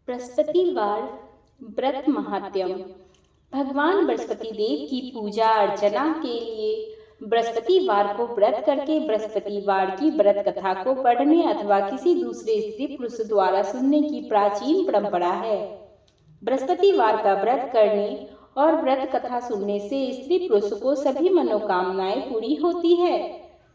बृहस्पतिवार व्रत महात्म्य। भगवान बृहस्पति देव की पूजा अर्चना के लिए बृहस्पतिवार को व्रत करके बृहस्पतिवार की व्रत कथा को पढ़ने अथवा किसी दूसरे स्त्री पुरुष द्वारा सुनने की प्राचीन परंपरा है। बृहस्पतिवार का व्रत करने और व्रत कथा सुनने से स्त्री पुरुष को सभी मनोकामनाएं पूरी होती है।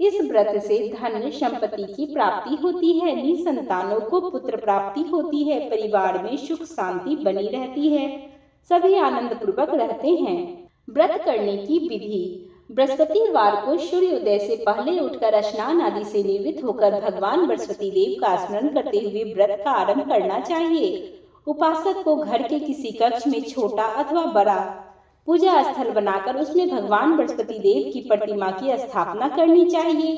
इस व्रत से धन संपत्ति की प्राप्ति होती है, निसंतानों को पुत्र प्राप्ति होती है, परिवार में सुख शांति बनी रहती है, सभी आनंद पूर्वक रहते हैं। व्रत करने की विधि। बृहस्पतिवार को सूर्योदय से पहले उठकर स्नान आदि से निवृत्त होकर भगवान बृहस्पति देव का स्मरण करते हुए व्रत का आरंभ करना चाहिए। उपासक को घर के किसी कक्ष में छोटा अथवा बड़ा पूजा स्थल बनाकर उसमें भगवान बृहस्पति देव की प्रतिमा की स्थापना करनी चाहिए।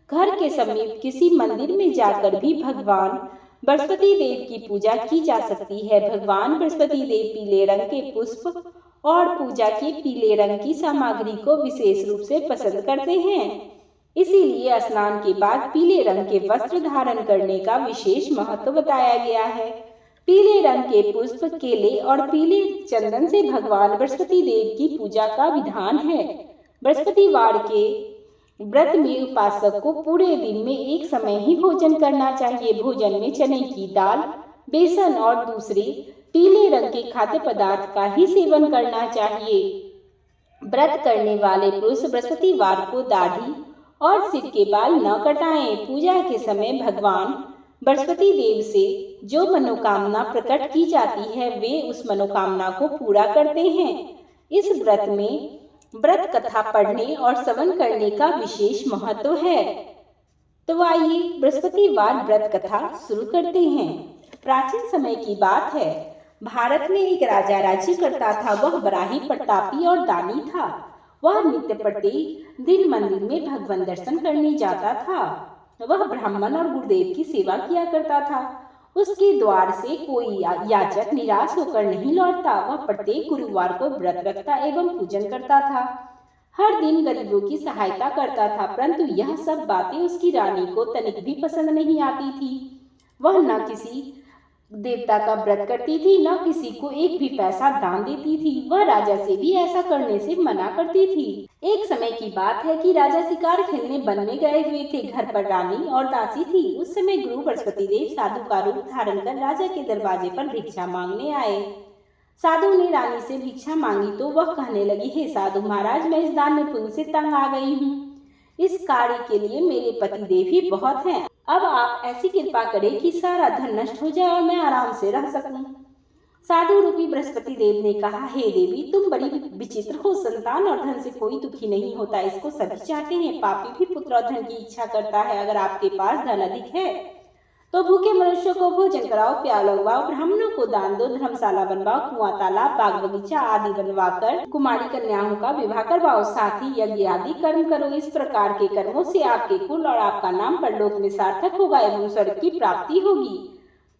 घर के समीप किसी मंदिर में जाकर भी भगवान बृहस्पति देव की पूजा की जा सकती है। भगवान बृहस्पति देव पीले रंग के पुष्प और पूजा के पीले रंग की सामग्री को विशेष रूप से पसंद करते हैं, इसीलिए स्नान के बाद पीले रंग के वस्त्र धारण करने का विशेष महत्व बताया गया है। पीले रंग के पुष्प, केले और पीले चंदन से भगवान बृहस्पति देव की पूजा का विधान है। बृहस्पतिवार के व्रत में उपासक को पूरे दिन में एक समय ही भोजन करना चाहिए। भोजन में चने की दाल, बेसन और दूसरे पीले रंग के खाद्य पदार्थ का ही सेवन करना चाहिए। व्रत करने वाले पुरुष बृहस्पतिवार को दाढ़ी और सिर के बाल न कटाएं। पूजा के समय भगवान बृहस्पति देव से जो मनोकामना प्रकट की जाती है वे उस मनोकामना को पूरा करते हैं। इस व्रत में व्रत कथा पढ़ने और श्रवण करने का विशेष महत्व है। तो आइए बृहस्पतिवार व्रत कथा शुरू करते हैं। प्राचीन समय की बात है। भारत में एक राजा राज्य करता था। वह बड़ा ही प्रतापी और दानी था। वह नित्य प्रति दिन मंदिर में भगवान दर्शन करने जाता था। वह ब्राह्मण और गुरुदेव की सेवा किया करता था। उसके द्वार से कोई याचक निराश होकर नहीं लौटता। वह प्रत्येक गुरुवार को व्रत रखता एवं पूजन करता था। हर दिन गरीबों की सहायता करता था, परंतु यह सब बातें उसकी रानी को तनिक भी पसंद नहीं आती थी। वह न किसी देवता का व्रत करती थी, न किसी को एक भी पैसा दान देती थी। वह राजा से भी ऐसा करने से मना करती थी। एक समय की बात है कि राजा शिकार खेलने वन में गए हुए थे। घर पर रानी और दासी थी। उस समय गुरु बृहस्पति देव साधु का रूप धारण कर राजा के दरवाजे पर भिक्षा मांगने आए। साधु ने रानी से भिक्षा मांगी तो वह कहने लगी, हे साधु महाराज, मैं इस दान पुण्य से तंग आ गई हूँ। इस कार्य के लिए मेरे पति देव ही बहुत हैं। अब आप ऐसी कृपा करें कि सारा धन नष्ट हो जाए और मैं आराम से रह सकूं। साधु रूपी बृहस्पति देव ने कहा, हे देवी, तुम बड़ी विचित्र हो। संतान और धन से कोई दुखी नहीं होता, इसको सभी चाहते हैं। पापी भी पुत्र और धन की इच्छा करता है। अगर आपके पास धन अधिक है तो भूखे मनुष्यों को भोजन कराओ, प्याल लगवाओ, ब्राह्मणों को दान दो, धर्मशाला बनवाओ, कुआं, तालाब, बाग बगीचा आदि बनवाकर कुमारी कन्याओं का विवाह करवाओ, साथ ही यज्ञ आदि कर्म करो। इस प्रकार के कर्मों से आपके कुल और आपका नाम परलोक में सार्थक होगा एवं स्वर्ग की प्राप्ति होगी।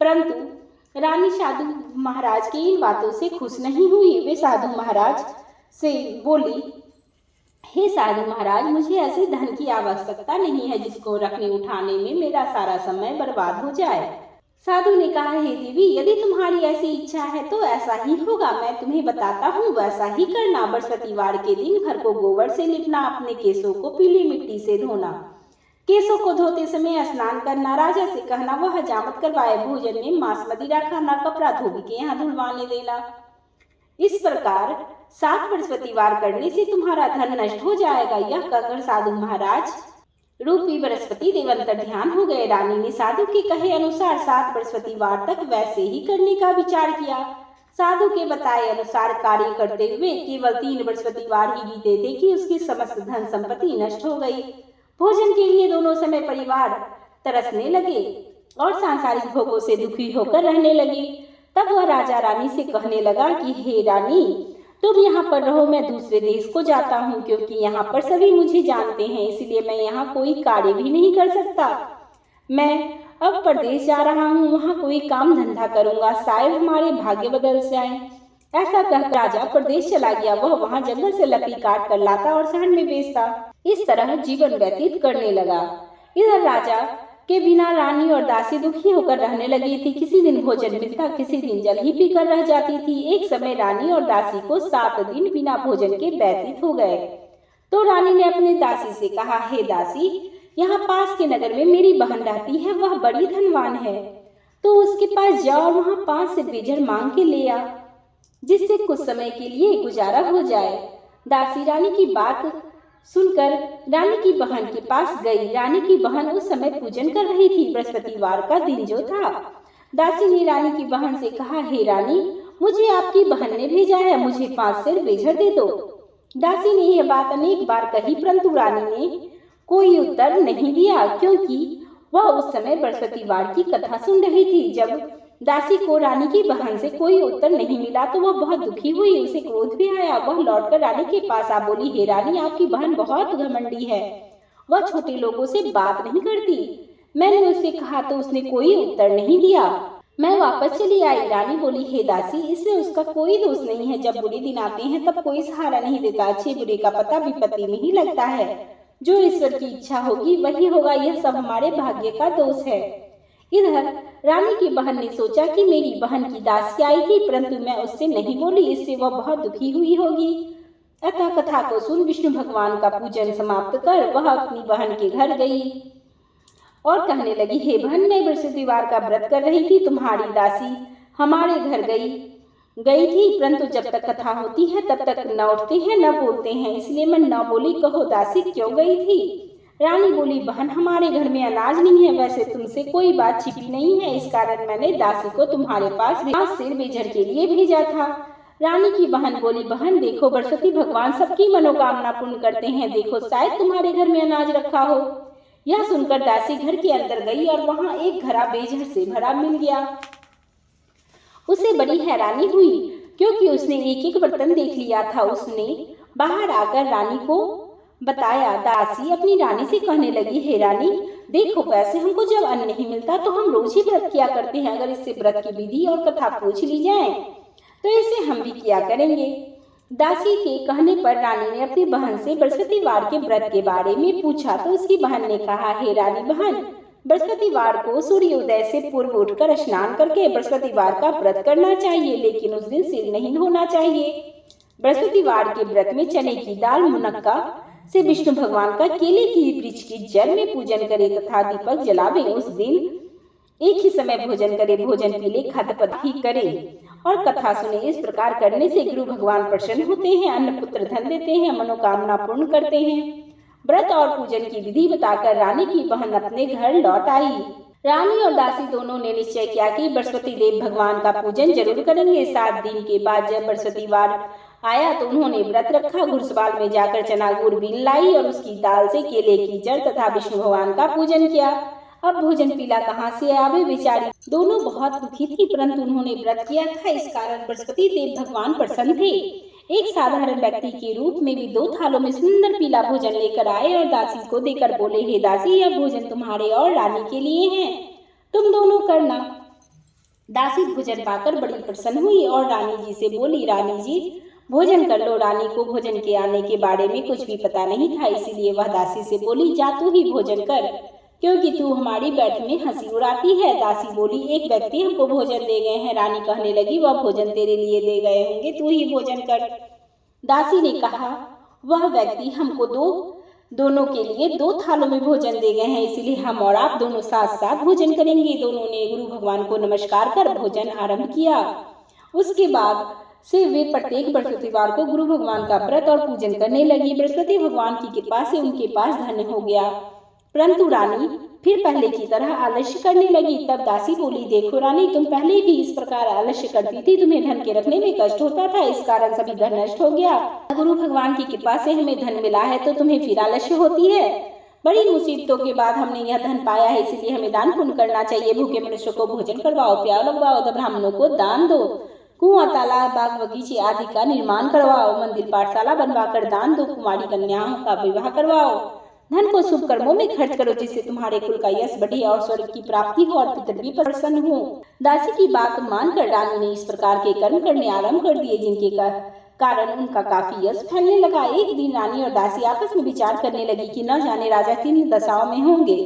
परंतु रानी साधु महाराज की इन बातों से खुश नहीं हुई। वे साधु महाराज से बोली, हे साधु महाराज, मुझे ऐसे धन की आवश्यकता नहीं है जिसको रखने उठाने में मेरा सारा समय बर्बाद हो जाए। साधु ने कहा, हे देवी, यदि तुम्हारी ऐसी इच्छा है तो ऐसा ही होगा। मैं तुम्हें बताता हूँ, वैसा ही करना। बृहस्पतिवार के दिन घर को गोबर से लिपना, अपने केसों को पीली मिट्टी से धोना, केसों को धोते समय स्नान करना, राजा से कहना वह हजामत करवाए, भोजन में मांस मदिरा खाना, कपड़ा धोबी के यहाँ धुलवाने देना। इस प्रकार 7 बृहस्पतिवार करने से तुम्हारा धन नष्ट हो जाएगा। यह कहकर साधु महाराज रूपी बृहस्पति देव अंतर ध्यान हो गए। रानी ने साधु के कहे अनुसार 7 बृहस्पतिवार तक वैसे ही करने का विचार किया। साधु के बताए अनुसार कार्य करते हुए केवल 3 बृहस्पतिवार ही बीते थे कि उसकी समस्त धन संपत्ति नष्ट हो गई। भोजन के लिए दोनों समय परिवार तरसने लगे और सांसारिक भोगों से दुखी होकर रहने लगे। तब वह राजा रानी से कहने लगा कि हे रानी, तुम यहाँ पर रहो, मैं दूसरे देश को जाता हूँ, क्योंकि यहाँ पर सभी मुझे जानते हैं, इसलिए मैं यहाँ कोई कार्य भी नहीं कर सकता। मैं अब प्रदेश जा रहा हूँ, वहाँ कोई काम धंधा करूँगा, शायद हमारे भाग्य बदल जाए। ऐसा कहकर राजा प्रदेश चला गया। वह वहाँ जंगल से लकड़ी काट कर लाता और शहर में बेचता। इस तरह जीवन व्यतीत करने लगा। इधर राजा के बिना रानी और दासी दुखी होकर रहने लगी थी। किसी दिन भोजन मिलता, किसी दिन जल ही पीकर रह जाती थी। एक समय रानी और दासी को 7 दिन बिना भोजन के व्यतीत हो गए। तो रानी ने अपने दासी से कहा, हे दासी, यहाँ पास के नगर में मेरी बहन रहती है, वह बड़ी धनवान है, तो उसके पास जाओ और वहाँ 5 से बेजर मांग के ले आ, जिससे कुछ समय के लिए गुजारा हो जाए। दासी रानी की बात सुनकर रानी की बहन के पास गई। रानी की बहन उस समय पूजन कर रही थी, बृहस्पतिवार का दिन जो था। दासी ने रानी की बहन से कहा, हे रानी, मुझे आपकी बहन ने भेजा है, मुझे 5 सेर बेजर दे दो। दासी ने यह बात अनेक बार कही, परंतु रानी ने कोई उत्तर नहीं दिया, क्योंकि वह उस समय बृहस्पतिवार की कथा सुन रही थी। जब दासी को रानी की बहन से कोई उत्तर नहीं मिला तो वह बहुत दुखी हुई, उसे क्रोध भी आया। वह लौटकर रानी के पास आ बोली, हे रानी, आपकी बहन बहुत घमंडी है, वह छोटे लोगों से बात नहीं करती। मैंने उससे कहा तो उसने कोई उत्तर नहीं दिया, मैं वापस चली आई। रानी बोली, हे दासी, इसमें उसका कोई दोष नहीं है। जब बुरे दिन आते हैं तब कोई सहारा नहीं देता, अच्छे बुरे का पता विपत्ति में ही लगता है। जो ईश्वर की इच्छा होगी वही होगा, यह सब हमारे भाग्य का दोष है। इधर रानी की बहन ने सोचा कि मेरी बहन की दासी आई थी, परंतु मैं उससे नहीं बोली, इससे वह बहुत दुखी हुई होगी। अतः कथा को सुन विष्णु भगवान का पूजन समाप्त कर वह अपनी बहन के घर गई और कहने लगी, हे बहन, मैं बृहस्पतिवार का व्रत कर रही थी, तुम्हारी दासी हमारे घर गई थी, परंतु जब तक कथा होती है तब तक न उठते हैं न बोलते हैं, इसलिए मैं न बोली। कहो दासी क्यों गई थी? रानी बोली, बहन, हमारे घर में अनाज नहीं है, वैसे तुमसे कोई बात छिपी नहीं है, इस कारण मैंने दासी को तुम्हारे पास 5 सेर बेजर के लिए भेजा था। रानी की बहन बोली, बहन देखो, बृहस्पति भगवान सबकी मनोकामना पूर्ण करते हैं, देखो शायद तुम्हारे घर में अनाज रखा हो। यह सुनकर दासी घर के अंदर गई और वहां एक घड़ा बेजर से भरा मिल गया। उसे बड़ी हैरानी हुई, क्योंकि उसने एक एक बर्तन देख लिया था। उसने बाहर आकर रानी को बताया। दासी अपनी रानी से कहने लगी, हे रानी, देखो, वैसे हमको जब अन्न नहीं मिलता तो हम रोज ही व्रत किया करते हैं, अगर इससे व्रत की विधि और कथा पूछ ली जाए तो इसे हम भी किया करेंगे। दासी के कहने पर रानी ने अपनी बहन से बृहस्पतिवार के व्रत के बारे में पूछा, तो उसकी बहन ने कहा, हे रानी बहन, बृहस्पतिवार को सूर्योदय से पूर्व उठकर स्नान करके बृहस्पतिवार का व्रत करना चाहिए, लेकिन उस दिन सिर नहीं धोना चाहिए। बृहस्पतिवार के व्रत में चने की दाल, मुनक्का से विष्णु भगवान का केले की वृक्ष की जड़ में पूजन करे तथा दीपक जलावे। उस दिन एक ही समय भोजन करे, भोजन पीले खाद्यपद ही करे और कथा सुने। इस प्रकार करने से गुरु भगवान प्रसन्न होते हैं, अन्न पुत्र धन देते हैं, मनोकामना पूर्ण करते हैं। व्रत और पूजन की विधि बताकर रानी की बहन अपने घर लौट आई। रानी और दासी दोनों ने निश्चय किया कि बृहस्पति देव भगवान का पूजन जरूर करेंगे। 7 दिन के बाद जब बृहस्पतिवार आया तो उन्होंने व्रत रखा, घुड़सवाल में जाकर चना गुड़ बीन लाई और उसकी दाल से केले की जड़ तथा विष्णु भगवान का पूजन किया। अब भोजन पीला कहाँ से आवे? बेचारी दोनों बहुत दुखी थी, परंतु उन्होंने व्रत किया था, इस कारण बृहस्पति देव भगवान प्रसन्न थे। एक साधारण व्यक्ति के रूप में भी 2 थालों में सुंदर पीला भोजन लेकर आए और दासी को देकर बोले, हे दासी, यह भोजन तुम्हारे और रानी के लिए है, तुम दोनों करना। दासी भोजन पाकर बड़ी प्रसन्न हुई और रानी जी से बोली, रानी जी भोजन कर लो। रानी को भोजन के आने के बारे में कुछ भी पता नहीं था, इसीलिए वह दासी से बोली, जा तू ही भोजन कर, क्योंकि तू हमारी बैठ में हंसी उड़ाती है। दासी बोली, एक व्यक्ति हमको भोजन दे गए हैं। रानी कहने लगी, वह भोजन तेरे लिए दे गए होंगे, तू ही भोजन कर। दासी ने कहा, वह व्यक्ति हमको दोनों के लिए 2 थालों में भोजन दे गए हैं, इसलिए हम और आप दोनों साथ साथ भोजन करेंगे। दोनों ने गुरु भगवान को नमस्कार कर भोजन आरंभ किया। उसके बाद से वे प्रत्येक बृहस्पतिवार को गुरु भगवान का व्रत और पूजन करने लगी। बृहस्पति भगवान की कृपा से उनके पास धन हो गया, परंतु रानी फिर पहले की तरह आलस्य करने लगी। तब दासी बोली, देखो रानी, तुम पहले भी इस प्रकार आलस्य करती थी, तुम्हें धन के रखने में कष्ट होता था, इस कारण सभी धन नष्ट हो गया। गुरु भगवान की कृपा से हमें धन मिला है तो तुम्हें फिर आलस्य होती है। बड़ी मुसीबतों के बाद हमने यह धन पाया है, इसलिए हमें दान पुण्य करना चाहिए। भूखे मनुष्य को भोजन करवाओ, प्यार लगवाओ, तो ब्राह्मणों को दान दो, कुआं, तालाब, बाग बगीचे आदि का निर्माण करवाओ, मंदिर पाठशाला बनवाकर दान दो, कुमारी कन्याओं का विवाह करवाओ। धन को शुभ कर्मों में खर्च करो, जिससे तुम्हारे कुल का यश बढ़े और स्वर्ग की प्राप्ति हो और पितर भी प्रसन्न हो। दासी की बात मानकर रानी ने इस प्रकार के कर्म करने आरंभ कर दिए, जिनके कारण उनका काफी यश फैलने लगा। एक दिन रानी और दासी आपस में विचार करने लगी कि न जाने राजा किन दशाओं में होंगे।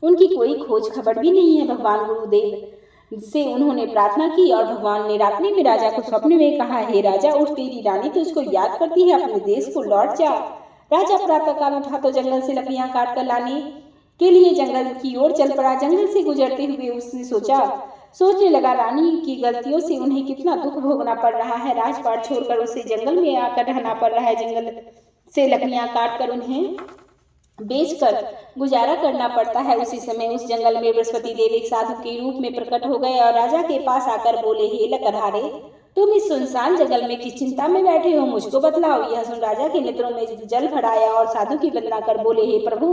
उनकी कोई खोज खबर भी नहीं है। भगवान गुरुदेव से उन्होंने प्रार्थना की और भगवान ने रात्रि में राजा को स्वप्न में कहा, हे राजा उठ, तेरी रानी तो उसको याद करती है, अपने देश को लौट जा। राजा प्रातःकाल उठा तो जंगल से लकड़ियां काट कर लाने के लिए जंगल की ओर चल पड़ा। जंगल से गुजरते हुए उसने सोचने लगा, रानी की गलतियों से उन्हें कितना दुख भोगना पड़ रहा है। राजपाट छोड़कर उसे जंगल में आकर रहना पड़ रहा है। जंगल से लकड़ियां काट कर उन्हें बेचकर गुजारा करना पड़ता है। उसी समय उस जंगल में बृहस्पति देव एक साधु के रूप में प्रकट हो गए और राजा के पास आकर बोले, हे लकड़हारे, तुम इस सुनसान जंगल में किस चिंता में बैठे हो, मुझको बतलाओ। यह सुन राजा के नेत्रों में जल भर आया और साधु की वंदना कर बोले, हे प्रभु,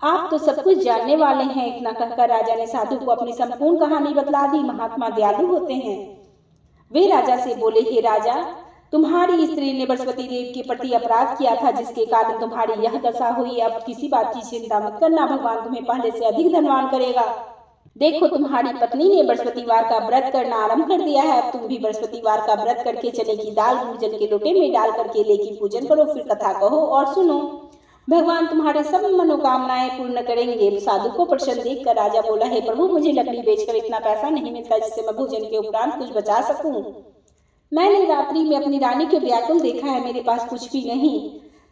आप तो सब कुछ जानने वाले हैं। इतना कहकर राजा ने साधु को अपनी संपूर्ण कहानी बतला दी। महात्मा दयालु होते हैं। वे राजा से बोले, हे राजा, तुम्हारी स्त्री ने बृहस्पति देव के प्रति अपराध किया था, जिसके कारण तुम्हारी यह दशा हुई। अब किसी बात की चिंता मत करना, भगवान तुम्हें पहले से अधिक धनवान करेगा। देखो, तुम्हारी पत्नी ने बृहस्पतिवार का व्रत करना आरंभ कर दिया है। अब तुम भी बृहस्पतिवार का व्रत करके चने की दाल भूजन के लोटे में डालकर केले की पूजन करो, फिर कथा कहो और सुनो। भगवान तुम्हारे सब मनोकामनाएं पूर्ण करेंगे। साधु को प्रसन्न देखकर राजा बोला, हे प्रभु, मुझे लकड़ी बेचकर इतना पैसा नहीं मिलता जिससे मैं भोजन के उपरांत कुछ बचा सकूं। मैंने रात्रि में अपनी रानी को व्याकुल देखा है। मेरे पास कुछ भी नहीं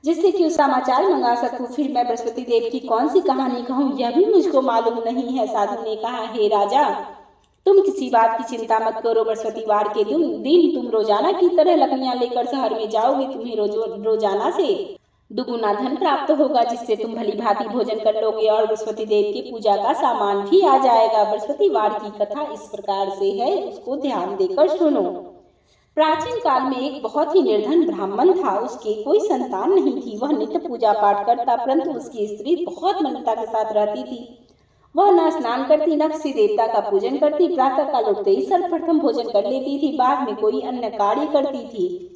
जिससे कि उसका समाचार मंगा सकूं। फिर मैं बृहस्पति देव की कौन सी कहानी कहूं, यह भी मुझको मालूम नहीं है। साधु ने कहा, हे राजा, तुम किसी बात की चिंता मत करो। बृहस्पतिवार के दिन तुम रोजाना की तरह लकड़ियां लेकर शहर में जाओगे। तुम्हें रोजाना से दुगुना धन प्राप्त होगा, जिससे तुम भली भांति भोजन कर लोगे और बृहस्पति देव की पूजा का सामान भी आ जाएगा। बृहस्पतिवार की कथा इस प्रकार से है, उसको ध्यान देकर सुनो। प्राचीन काल में एक बहुत ही निर्धन ब्राह्मण था। उसके कोई संतान नहीं थी। वह नित्य पूजा पाठ करता, परंतु उसकी स्त्री बहुत ममता के साथ रहती थी। वह न स्नान करती, न किसी देवता का पूजन करती। प्रातः काल उठते ही सर्वप्रथम भोजन कर लेती थी, बाद में कोई अन्य कार्य करती थी।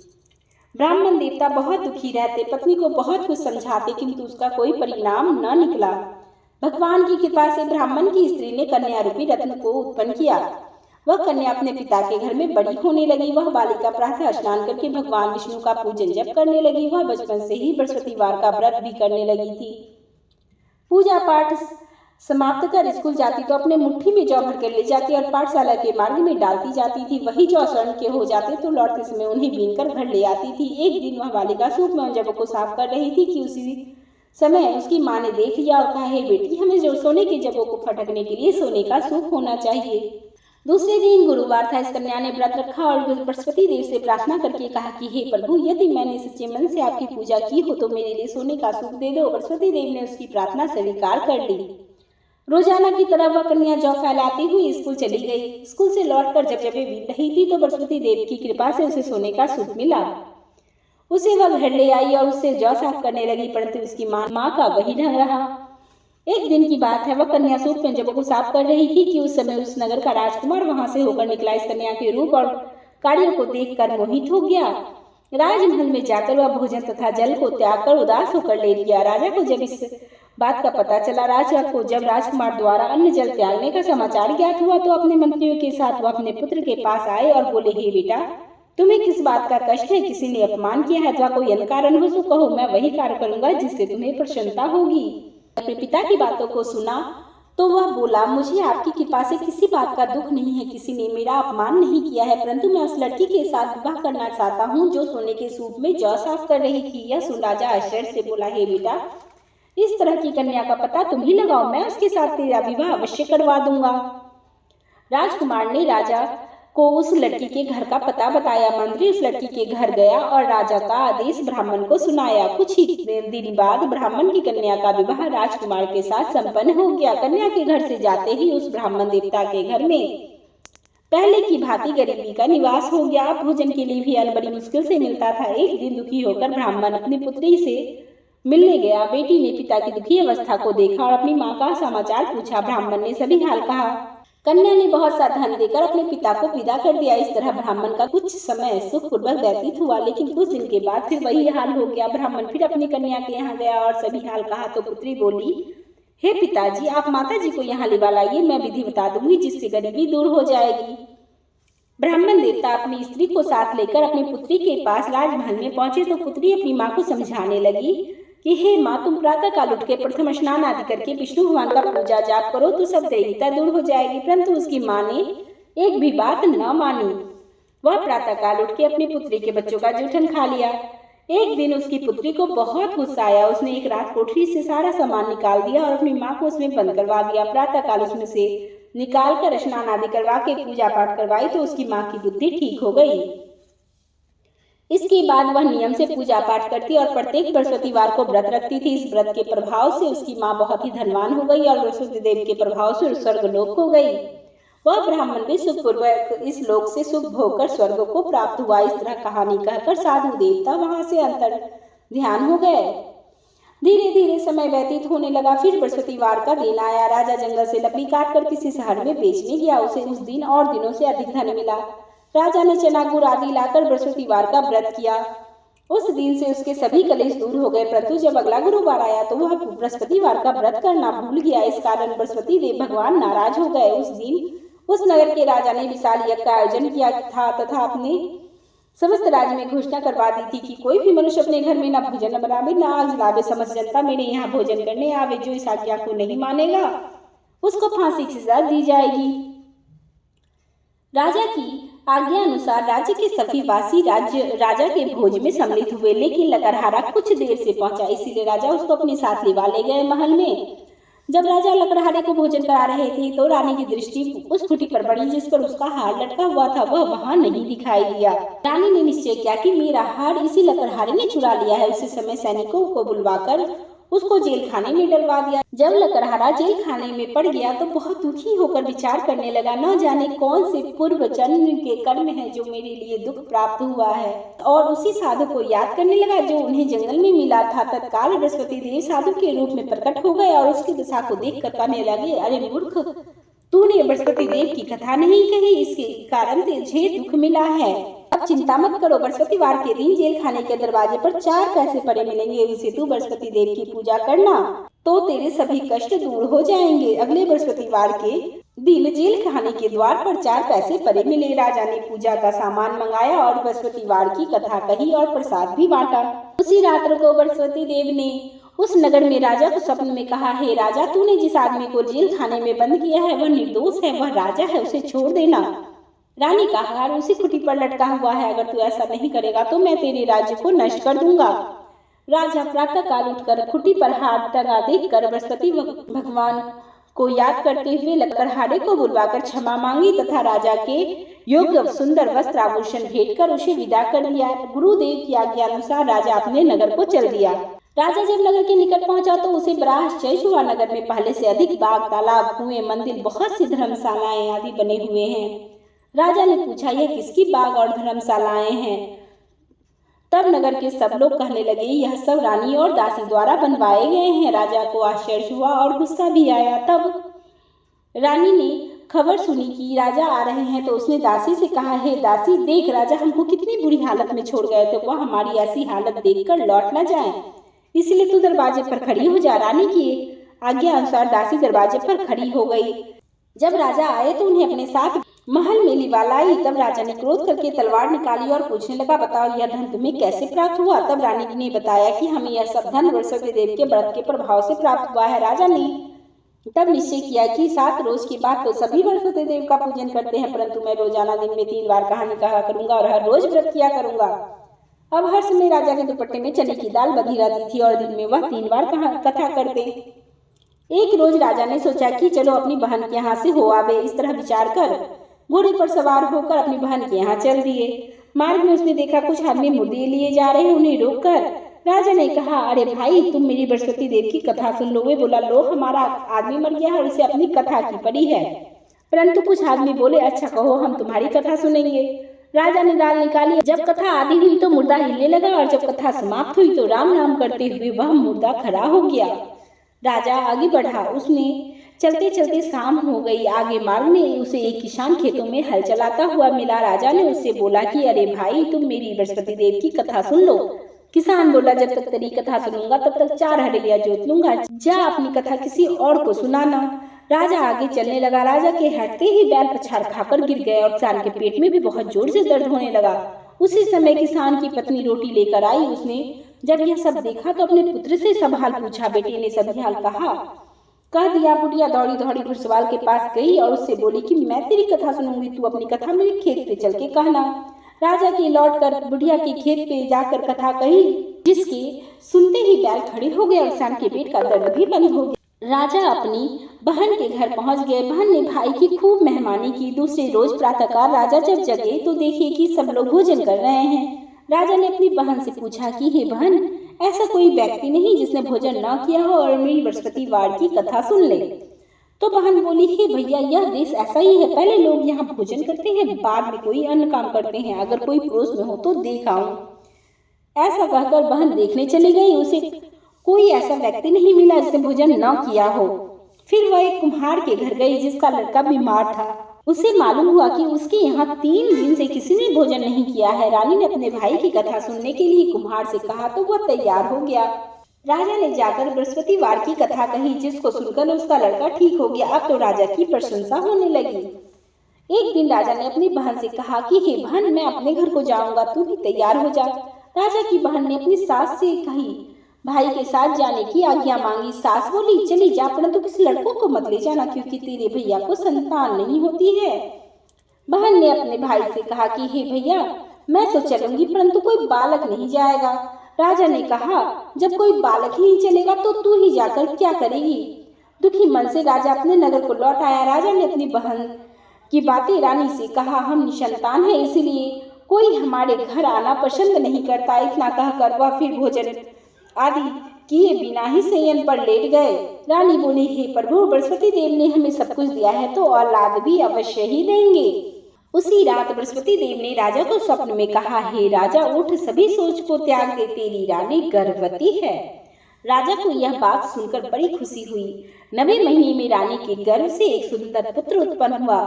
ब्राह्मण देवता बहुत दुखी रहते, पत्नी को बहुत कुछ समझाते, किंतु उसका कोई परिणाम न निकला। भगवान की कृपा से ब्राह्मण की स्त्री ने कन्या रूपी रत्न को उत्पन्न किया। वह कन्या अपने पिता के घर में बड़ी होने लगी। वह बालिका प्रातः स्नान करके भगवान विष्णु का पूजन जप करने लगी। वह बचपन से ही बृहस्पतिवार का व्रत भी करने लगी थी। पूजा पाठ समाप्त कर स्कूल जाती तो अपने मुट्ठी में जौ भर कर ले जाती और पाठशाला के मार्ग में डालती जाती थी। वही जौ स्वर्ण के हो जाते तो लौटते समय उन्हें बीनकर घर ले आती थी। एक दिन वह बालिका सूप में उन जबों को साफ कर रही थी कि उसी समय उसकी माँ ने देख लिया और कहा, हे बेटी, हमें जो सोने के जबों को फटकने के लिए सोने का सूप होना चाहिए। दूसरे दिन गुरुवार था। इस कन्या ने व्रत रखा और बृहस्पति देव से प्रार्थना करके कहा कि हे प्रभु, यदि मैंने सच्चे मन से आपकी पूजा की हो तो मेरे लिए सोने का सूप दे दो। बृहस्पति देव ने उसकी प्रार्थना स्वीकार कर ली। रोजाना की तरह वह कन्या जौ फैलाती हुई स्कूल चली गई। स्कूल से लौटकर जब बीन रही थी तो बृहस्पति देव की कृपा से उसे सोने का सूप मिला। उसे वह घर ले आई और उससे जौ साफ करने लगी, परंतु उसकी माँ का वही ढंग रहा। एक दिन की बात है, वह कन्या सूप में जबों को साफ कर रही थी कि उस समय उस नगर का राजकुमार वहां से होकर निकला। इस कन्या के रूप और कार्यों को देखकर मोहित हो गया। राजमहल में जाकर वह भोजन तथा जल को त्याग कर उदास होकर लेट गया। राजा को जब इस बात का पता चला, जब राजकुमार द्वारा अन्न जल त्यागने का समाचार ज्ञात हुआ, तो अपने मंत्रियों के साथ वह अपने पुत्र के पास आए और बोले, हे बेटा, तुम्हें किस बात का कष्ट है? किसी ने अपमान किया है अथवा कोई अन्य कारण हो तो कहो, मैं वही कार्य करूंगा जिससे तुम्हें प्रसन्नता होगी। अपने पिता की बातों को सुना तो वह बोला, मुझे आपकी कृपा से किसी बात का दुख नहीं है। किसी ने मेरा अपमान नहीं किया है, परंतु मैं उस लड़की के साथ विवाह करना चाहता हूँ जो सोने के सूप में जौ साफ कर रही थी। यह सुन राजा आश्चर्य से बोला, हे बेटा, इस तरह की कन्या का पता तुम ही लगाओ, मैं उसके साथ तेरा विवाह अवश्य करवा दूंगा। राजकुमार ने राजा को उस लड़की के घर का पता बताया। मंत्री उस लड़की के घर गया और राजा का आदेश ब्राह्मण को सुनाया। कुछ ही दिन बाद ब्राह्मण की कन्या का विवाह राजकुमार के साथ संपन्न हो गया। कन्या के घर से जाते ही उस ब्राह्मण देवता के घर में पहले की भांति गरीबी का निवास हो गया। भोजन के लिए भी अन्न बड़ी मुश्किल से मिलता था। एक दिन दुखी होकर ब्राह्मण अपनी पुत्री से मिलने गया। बेटी ने पिता की दुखी अवस्था को देखा और अपनी माँ का समाचार पूछा। ब्राह्मण ने सभी हाल कहा। कन्या ने बहुत सा धन देकर अपने पिता को विदा कर दिया। इस तरह ब्राह्मण का कुछ समय सुखपूर्वक व्यतीत हुआ, लेकिन कुछ दिन के बाद फिर वही हाल हो गया। ब्राह्मण फिर अपनी कन्या के यहाँ गया और सभी हाल कहा तो पुत्री बोली, हे पिताजी, आप माताजी को यहाँ लिवा लाइए, मैं विधि बता दूंगी जिससे गरीबी दूर हो जाएगी। ब्राह्मण देवता अपनी स्त्री को साथ लेकर अपनी पुत्री के पास राजमहल में पहुंचे तो पुत्री अपनी माँ को समझाने लगी कि हे माँ, तुम प्रातः काल उठ के प्रथम स्नान आदि करके विष्णु भगवान का पूजा जाप करो तो सब दैहिकता दूर हो जाएगी। परंतु उसकी माँ ने एक भी बात न मानी। वह प्रातः काल उठ के अपनी पुत्री के बच्चों का जूठन खा लिया। एक दिन उसकी पुत्री को बहुत गुस्सा आया। उसने एक रात कोठरी से सारा सामान निकाल दिया और अपनी माँ को उसमें बंद करवा दिया। प्रातः काल उसमें से निकाल कर स्नान आदि करवा के पूजा पाठ करवाई तो उसकी माँ की बुद्धि ठीक हो गई। इसके बाद वह नियम से पूजा पाठ करती और प्रत्येक बृहस्पतिवार को व्रत रखती थी। इस व्रत के प्रभाव से उसकी माँ बहुत ही धनवान हो गई और बृहस्पति देव के प्रभाव से स्वर्गलोक हो गई। वह ब्राह्मण भी सुखपूर्वक इस लोक से सुख भोग कर स्वर्ग को प्राप्त हुआ। इस तरह कहानी कहकर साधु देवता वहां से अंतर ध्यान हो गए। धीरे धीरे समय व्यतीत होने लगा। फिर बृहस्पतिवार का दिन आया। राजा जंगल से लकड़ी काट कर किसी शहर में बेचने गया। उसे उस दिन और दिनों से अधिक धन मिला। राजा ने चना गुड़ आदि लाकर बृहस्पतिवार का व्रत किया। उस दिन से उसके सभी कलेश दूर हो गए। परंतु जब अगला गुरुवार आया तो वह बृहस्पतिवार का व्रत करना भूल गया। इस कारण बृहस्पति देव भगवान नाराज हो गए। उस दिन उस नगर के राजा ने विशाल यज्ञ का आयोजन किया था तथा अपने समस्त राज्य में घोषणा करवा दी थी कि कोई भी मनुष्य अपने घर में न भोजन बनावे न आग जलावे। समस्त जनता मेरे यहाँ भोजन करने आवे। जो इस आज्ञा को नहीं मानेगा उसको फांसी की सजा दी जाएगी। राजा की आज्ञा अनुसार राज्य के सभी वासी राजा के भोज में सम्मिलित हुए। लेकिन लकड़हारा कुछ देर से पहुंचा, इसीलिए राजा उसको अपने साथ लिवा ले गए महल में। जब राजा लकड़हारे को भोजन करा रहे थे तो रानी की दृष्टि उस खुटी पर पड़ी जिस पर उसका हार लटका हुआ था। वह वहां नहीं दिखाई दिया। रानी ने निश्चय किया कि मेरा हार इसी लकड़हारे ने चुरा लिया है। उसी समय सैनिकों को बुलवाकर उसको जेल खाने में डलवा दिया। जब लकड़हारा जेल खाने में पड़ गया तो बहुत दुखी होकर विचार करने लगा, न जाने कौन से पूर्व जन्म के कर्म है जो मेरे लिए दुख प्राप्त हुआ है। और उसी साधु को याद करने लगा जो उन्हें जंगल में मिला था। तत्काल बृहस्पति देव साधु के रूप में प्रकट हो गए और उसकी दशा को देख कर कहने लगे, अरे मूर्ख, तूने बृहस्पति देव की कथा नहीं कही, इसके कारण तुझे दुख मिला है। अब चिंता मत करो, बृहस्पतिवार के दिन जेल खाने के दरवाजे पर 4 पैसे पड़े मिलेंगे। उसे तू बृहस्पति देव की पूजा करना तो तेरे सभी कष्ट दूर हो जाएंगे। अगले बृहस्पतिवार के दिन जेल खाने के द्वार पर 4 पैसे पड़े मिले। राजा ने पूजा का सामान मंगाया और बृहस्पतिवार की कथा कही और प्रसाद भी बांटा। उसी रात्र को बृहस्पति देव ने उस नगर में राजा को स्वप्न में कहा, हे राजा, तूने जिस आदमी को जेल खाने में बंद किया है वह निर्दोष है, वह राजा है, उसे छोड़ देना। रानी का हार उसी खुटी पर लटका हुआ है। अगर तू ऐसा नहीं करेगा तो मैं तेरे राज्य को नष्ट कर दूंगा। राजा प्रातः काल उठकर खुटी पर हार टंगा देखकर बृहस्पति भगवान को याद करते हुए लकड़हारे को बुलवाकर क्षमा मांगी तथा राजा के योग्य सुंदर वस्त्र आभूषण भेंट कर उसे विदा कर दिया। गुरुदेव की आज्ञा अनुसार राजा अपने नगर को चल दिया। राजा जब नगर के निकट पहुंचा तो उसे बड़ा आश्चर्य हुआ। नगर में पहले से अधिक बाग, तालाब, कुएं, मंदिर, बहुत सी धर्मशालाएं आदि बने हुए हैं। राजा ने पूछा, यह किसकी बाग और धर्मशालाएं हैं? तब नगर के सब लोग कहने लगे, यह सब रानी और दासी द्वारा बनवाए गए हैं। राजा को आश्चर्य हुआ और गुस्सा भी आया। तब रानी ने खबर सुनी कि राजा आ रहे हैं तो उसने दासी से कहा, हे दासी, देख राजा हमको कितनी बुरी हालत में छोड़ गए थे, वह हमारी ऐसी हालत देखकर लौट न जाए, इसलिए तू दरवाजे पर खड़ी हो जा। रानी की आज्ञा अनुसार दासी दरवाजे पर खड़ी हो गई। जब राजा आए तो उन्हें अपने साथ महल में लिवा लाई। तब राजा ने क्रोध करके तलवार निकाली और पूछने लगा, बताओ यह धन तुम्हें कैसे प्राप्त हुआ? तब रानी ने बताया कि हमें यह सब धन बृहस्पति देव के व्रत के प्रभाव से प्राप्त हुआ है। राजा ने तब निश्चय किया कि 7 रोज की बात तो सभी बृहस्पति देव का पूजन करते हैं, परंतु मैं रोजाना दिन में 3 बार कहानी कहा करूंगा और हर रोज व्रत किया करूंगा। अब हर समय राजा के दुपट्टे में चने की दाल बधी रहती थी और दिन में वह 3 बार कथा करते। एक रोज राजा ने सोचा कि चलो अपनी बहन के यहाँ से हो आवे। इस तरह विचार कर घोड़े पर सवार होकर अपनी बहन के यहाँ चल दिए। मार्ग में उसने देखा कुछ आदमी मुर्दे लिए जा रहे हैं। उन्हें रोककर राजा ने कहा, अरे भाई, तुम मेरी बृहस्पति देव की कथा सुन लो। वे बोला, लो, हमारा आदमी मर गया है और उसे अपनी कथा की पड़ी है। परंतु कुछ आदमी बोले, अच्छा कहो, हम तुम्हारी कथा सुनेंगे। राजा ने दाल निकाली। जब कथा आधी हुई तो मुर्दा हिलने लगा और जब कथा समाप्त हुई तो राम नाम करते हुए वह मुर्दा खड़ा हो गया। राजा आगे बढ़ा। उसने चलते चलते शाम हो गई। आगे मार्ग में उसे एक किसान खेतों में हल चलाता हुआ मिला। राजा ने उससे बोला कि अरे भाई, तुम मेरी बृहस्पति देव की कथा सुन लो। किसान बोला, जब तक तेरी कथा सुनूंगा तब तक 4 हड़लिया जोत लूंगा, जा अपनी कथा किसी और को सुनाना। राजा आगे चलने लगा। राजा के हटते ही बैल पछाड़ खाकर गिर गए और किसान के पेट में भी बहुत जोर से दर्द होने लगा। उसी समय किसान की पत्नी रोटी लेकर आई। उसने जब यह सब देखा तो अपने पुत्र से सब हाल पूछा। बेटे ने सभी हाल कह दिया। बुढ़िया दौड़ी दौड़ी घुड़सवार के पास गई और उससे बोली कि मैं तेरी कथा सुनूंगी, तू अपनी कथा मेरे खेत पे चल के कहना। राजा की लौट कर बुढ़िया के खेत पे जाकर कथा कही, जिसके सुनते ही बैल खड़े हो गए और किसान के पेट का दर्द भी बंद हो गया। राजा अपनी बहन के घर पहुंच गए। बहन ने भाई की खूब मेहमानी की। दूसरे रोज प्रातःकाल राजा जब जगे तो देखे कि सब लोग भोजन कर रहे हैं। राजा ने अपनी बहन से पूछा कि हे बहन, ऐसा कोई व्यक्ति नहीं जिसने भोजन न किया हो और मेरी बृहस्पतिवार की कथा सुन ले। तो बहन बोली, हे भैया, यह देश ऐसा ही है, पहले लोग यहाँ भोजन करते हैं, बाद में कोई अन्य काम करते हैं। अगर कोई पड़ोस में हो तो देख आऊं। ऐसा कहकर बहन देखने चली गई। उसे कोई ऐसा व्यक्ति नहीं मिला जिसने भोजन न किया हो। फिर वह एक कुम्हार के घर गई जिसका लड़का बीमार था। उसे मालूम हुआ कि उसके यहाँ 3 दिन से किसी ने भोजन नहीं किया है। रानी ने अपने भाई की कथा सुनने के लिए कुम्हार से कहा तो वह तैयार हो गया। राजा ने जाकर बृहस्पतिवार की कथा कही, जिसको सुनकर उसका लड़का ठीक हो गया। अब तो राजा की प्रशंसा होने लगी। एक दिन राजा ने अपनी बहन से कहा कि हे बहन, मैं अपने घर को जाऊंगा, तू भी तैयार हो जा। राजा की बहन ने अपनी सास से कही, भाई के साथ जाने की आज्ञा मांगी। सास बोली, चली जा, परंतु किसी लड़कों को मत ले जाना, क्योंकि तेरे भैया को संतान नहीं होती है। बहन ने अपने भाई से कहा कि हे भैया, मैं तो चलूंगी, परंतु कोई बालक नहीं जाएगा। राजा ने कहा, जब कोई बालक ही नहीं चलेगा तो तू ही जाकर क्या करेगी। दुखी मन से राजा अपने नगर को लौट आया। राजा ने अपनी बहन की बातें रानी से कहा, हम निसंतान हैं, इसलिए कोई हमारे घर आना पसंद नहीं करता। इतना कहकर वह फिर भोजन आदि किए बिना ही शयन पर लेट गए। रानी बोली, हे प्रभु, बृहस्पति देव ने हमें सब कुछ दिया है तो औलाद भी अवश्य ही देंगे। उसी रात बृहस्पति देव ने राजा को स्वप्न में कहा, हे राजा, उठ, सभी सोच को त्याग दे, तेरी रानी गर्भवती है। राजा को यह बात सुनकर बड़ी खुशी हुई। 9वें महीने में रानी के गर्भ से एक सुंदर पुत्र उत्पन्न हुआ।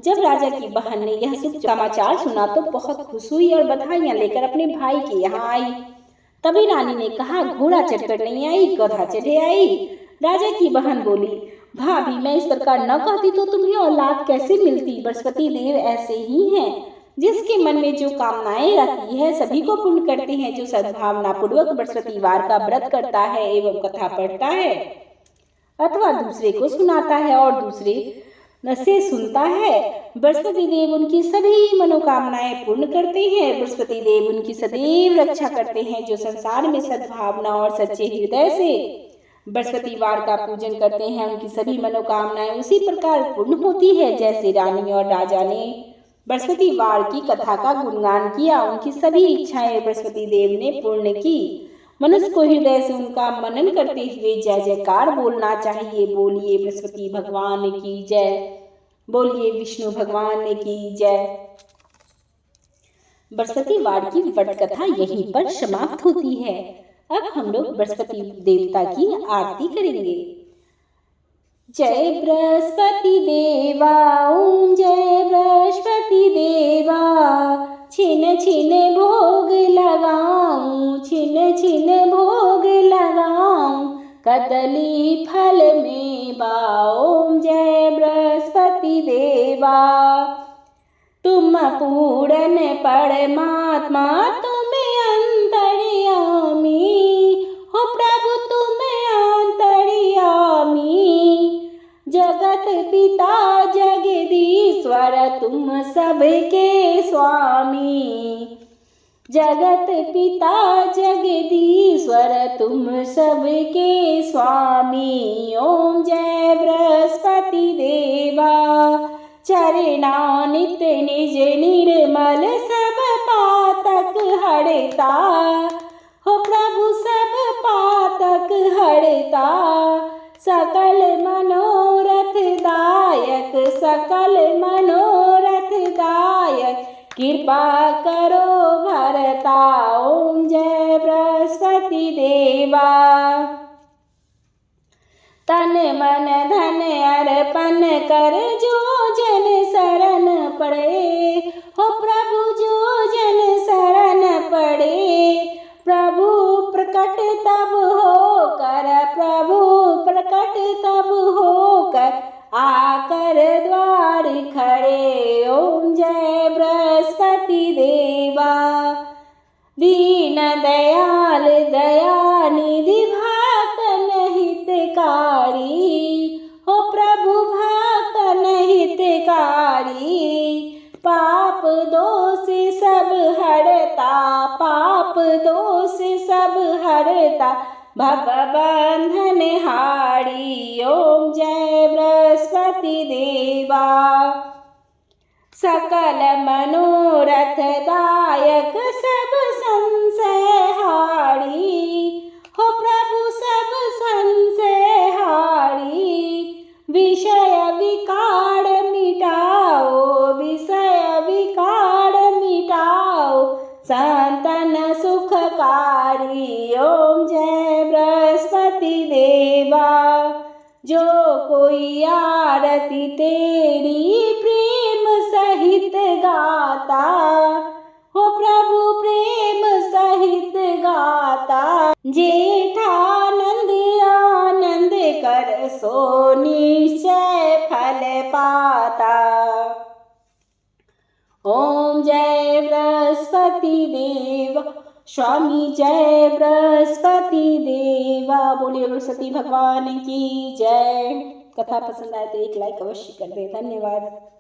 जब राजा की बहन ने यह शुभ समाचार सुना तो बहुत खुश हुई और बधाइयां लेकर अपने भाई के यहाँ आई। तभी रानी ने कहा, घोड़ा चढ़कर नहीं आई, गधा चढ़े आई। राजा की बहन बोली, भाभी, मैं इस प्रकार न कहती तो तुम्हें औलाद कैसे मिलती। बृहस्पति देव ऐसे ही हैं, जिसके मन में जो कामनाएं रहती है सभी को पूर्ण करते हैं। जो सद्भावना पूर्वक बृहस्पतिवार का व्रत करता है एवं कथा पढ़ता है अथवा दूसरे को सुनाता है और दूसरे से सुनता है, बृहस्पति देव उनकी सभी मनोकामनाएं पूर्ण करते हैं। बृहस्पति देव उनकी सदैव रक्षा करते हैं। जो संसार में सद्भावना और सच्चे हृदय से बृहस्पतिवार का पूजन करते हैं, उनकी सभी मनोकामनाएं उसी प्रकार पूर्ण होती है जैसे रानी और राजा ने बृहस्पतिवार की कथा का गुणगान किया। उनकी सभी इच्छाएं बृहस्पति देव ने पूर्ण की। मनुष्य को हृदय से उनका मनन करते हुए जय जयकार बोलना चाहिए। बोलिए बृहस्पति भगवान की जय, बोलिए विष्णु भगवान की जय। बृहस्पतिवार की व्रत कथा यहीं पर समाप्त होती है। अब हम लोग बृहस्पति देवता की आरती करेंगे। जय बृहस्पति देवा, ओम जय बृहस्पति देवा, छिन छिन भोग लगाऊं, छिन छिन भोग लगाऊं, कदली फल में ओम जय बृहस्पति देवा। तुम पूर्ण परमात्मा, तुम अंतर्यामी हो प्रभु, तुम अंतर्यामी। जगत पिता जगदीश्वर, तुम सबके स्वामी। जगत पिता जगदीश्वर, तुम सबके स्वामी। ओम जय बृहस्पति देवा, चरणा नित्य निज निर्मल, सब पातक हरता हो प्रभु, सब पातक हरता। सकल मनोरथ दायक, सकल मनोरथ दायक, कृपा करो भरता। ओम जय बृहस्पति देवा। तन मन धन अर्पण कर, जो जन शरण पड़े हो प्रभु, जो जन शरण पड़े। प्रभु प्रकट तब होकर, प्रभु प्रकट तब होकर, आकर द्वार खड़े। ओम जय बृहस्पति देवा। दीन दयाल दयानिधि भक्तन हितकारी, हो प्रभु भक्तन हितकारी। पाप दोष सब हरता, पाप दोष सब हरता, भवबंधन हारी। ओम जय बृहस्पति देवा। सकल मनोरथ दायक सब संशय हारी, हो प्रभु सब संशय हारी। विषय विकार मिटाओ, विषय विकार मिटाओ, संतन सुखकारी। ओम जय बृहस्पति देवा। जो कोई आरती तेरी प्रेम सहित गाता, हो प्रभु प्रेम सहित गाता। जेठानंद आनंद कर सो निश्चय फल पाता। ओम जय बृहस्पति देवा। स्वामी जय बृहस्पति देवा। बोलिए बृहस्पति भगवान की जय। कथा पसंद आए तो एक लाइक अवश्य कर दे। धन्यवाद।